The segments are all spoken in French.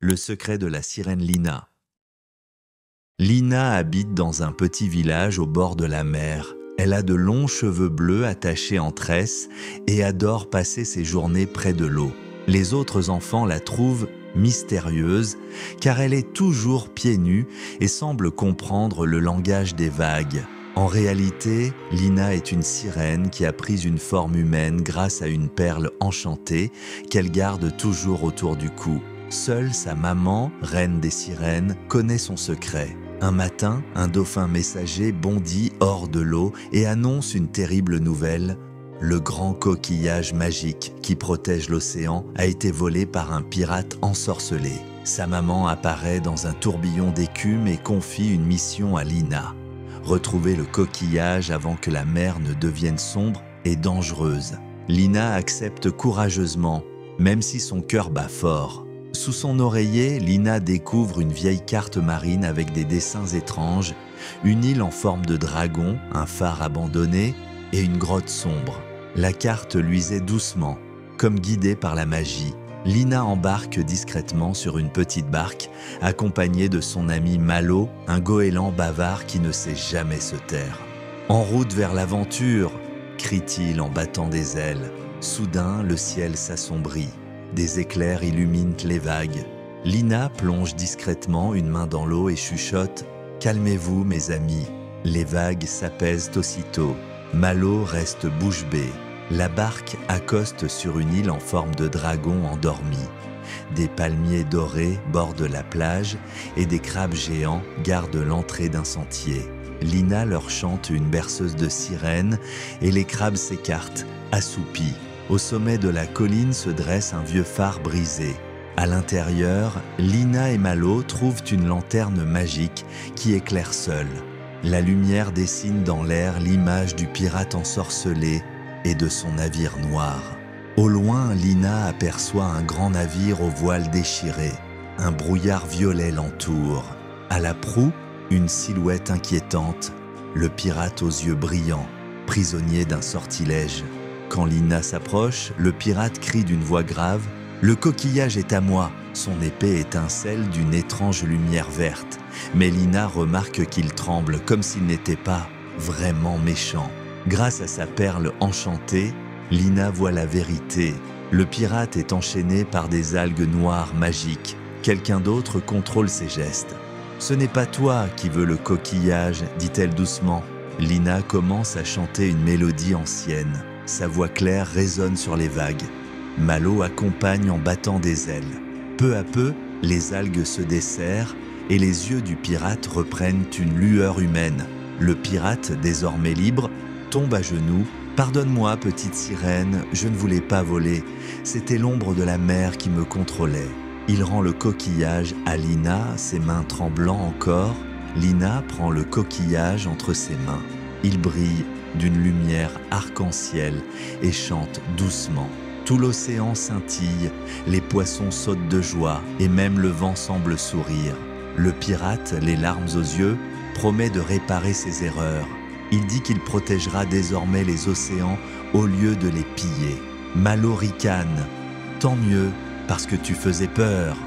Le secret de la sirène Lina. Lina habite dans un petit village au bord de la mer. Elle a de longs cheveux bleus attachés en tresse et adore passer ses journées près de l'eau. Les autres enfants la trouvent mystérieuse car elle est toujours pieds nus et semble comprendre le langage des vagues. En réalité, Lina est une sirène qui a pris une forme humaine grâce à une perle enchantée qu'elle garde toujours autour du cou. Seule sa maman, reine des sirènes, connaît son secret. Un matin, un dauphin messager bondit hors de l'eau et annonce une terrible nouvelle. Le grand coquillage magique qui protège l'océan a été volé par un pirate ensorcelé. Sa maman apparaît dans un tourbillon d'écume et confie une mission à Lina. Retrouver le coquillage avant que la mer ne devienne sombre et dangereuse. Lina accepte courageusement, même si son cœur bat fort. Sous son oreiller, Lina découvre une vieille carte marine avec des dessins étranges, une île en forme de dragon, un phare abandonné et une grotte sombre. La carte luisait doucement, comme guidée par la magie. Lina embarque discrètement sur une petite barque, accompagnée de son ami Malo, un goéland bavard qui ne sait jamais se taire. « En route vers l'aventure !» crie-t-il en battant des ailes. Soudain, le ciel s'assombrit. Des éclairs illuminent les vagues. Lina plonge discrètement une main dans l'eau et chuchote « Calmez-vous, mes amis !» Les vagues s'apaisent aussitôt. Malo reste bouche bée. La barque accoste sur une île en forme de dragon endormi. Des palmiers dorés bordent la plage et des crabes géants gardent l'entrée d'un sentier. Lina leur chante une berceuse de sirène et les crabes s'écartent, assoupis. Au sommet de la colline se dresse un vieux phare brisé. À l'intérieur, Lina et Malo trouvent une lanterne magique qui éclaire seule. La lumière dessine dans l'air l'image du pirate ensorcelé et de son navire noir. Au loin, Lina aperçoit un grand navire aux voiles déchirées. Un brouillard violet l'entoure. À la proue, une silhouette inquiétante, le pirate aux yeux brillants, prisonnier d'un sortilège. Quand Lina s'approche, le pirate crie d'une voix grave « Le coquillage est à moi !» Son épée étincelle d'une étrange lumière verte. Mais Lina remarque qu'il tremble comme s'il n'était pas vraiment méchant. Grâce à sa perle enchantée, Lina voit la vérité. Le pirate est enchaîné par des algues noires magiques. Quelqu'un d'autre contrôle ses gestes. « Ce n'est pas toi qui veux le coquillage, dit-elle doucement. » Lina commence à chanter une mélodie ancienne. Sa voix claire résonne sur les vagues. Malo accompagne en battant des ailes. Peu à peu, les algues se desserrent et les yeux du pirate reprennent une lueur humaine. Le pirate, désormais libre, tombe à genoux. « Pardonne-moi, petite sirène, je ne voulais pas voler. C'était l'ombre de la mer qui me contrôlait. » Il rend le coquillage à Lina, ses mains tremblant encore. Lina prend le coquillage entre ses mains. Il brille d'une lumière arc-en-ciel et chante doucement. Tout l'océan scintille, les poissons sautent de joie et même le vent semble sourire. Le pirate, les larmes aux yeux, promet de réparer ses erreurs. Il dit qu'il protégera désormais les océans au lieu de les piller. Malo ricane. Tant mieux, parce que tu faisais peur.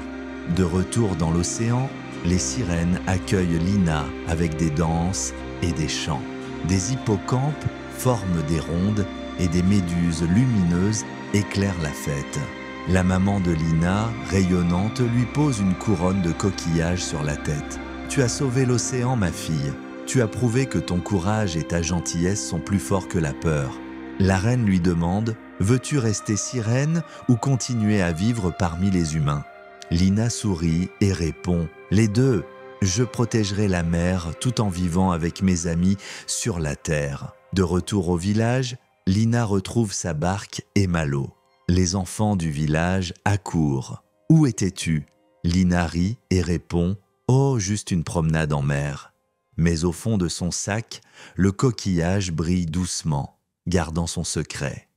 De retour dans l'océan, les sirènes accueillent Lina avec des danses et des chants. Des hippocampes forment des rondes et des méduses lumineuses éclairent la fête. La maman de Lina, rayonnante, lui pose une couronne de coquillages sur la tête. « Tu as sauvé l'océan, ma fille. Tu as prouvé que ton courage et ta gentillesse sont plus forts que la peur. » La reine lui demande « Veux-tu rester sirène ou continuer à vivre parmi les humains ?» Lina sourit et répond « Les deux. Je protégerai la mer tout en vivant avec mes amis sur la terre. » De retour au village, Lina retrouve sa barque et Malo. Les enfants du village accourent. « Où étais-tu » Lina rit et répond « Oh, juste une promenade en mer. » Mais au fond de son sac, le coquillage brille doucement, gardant son secret.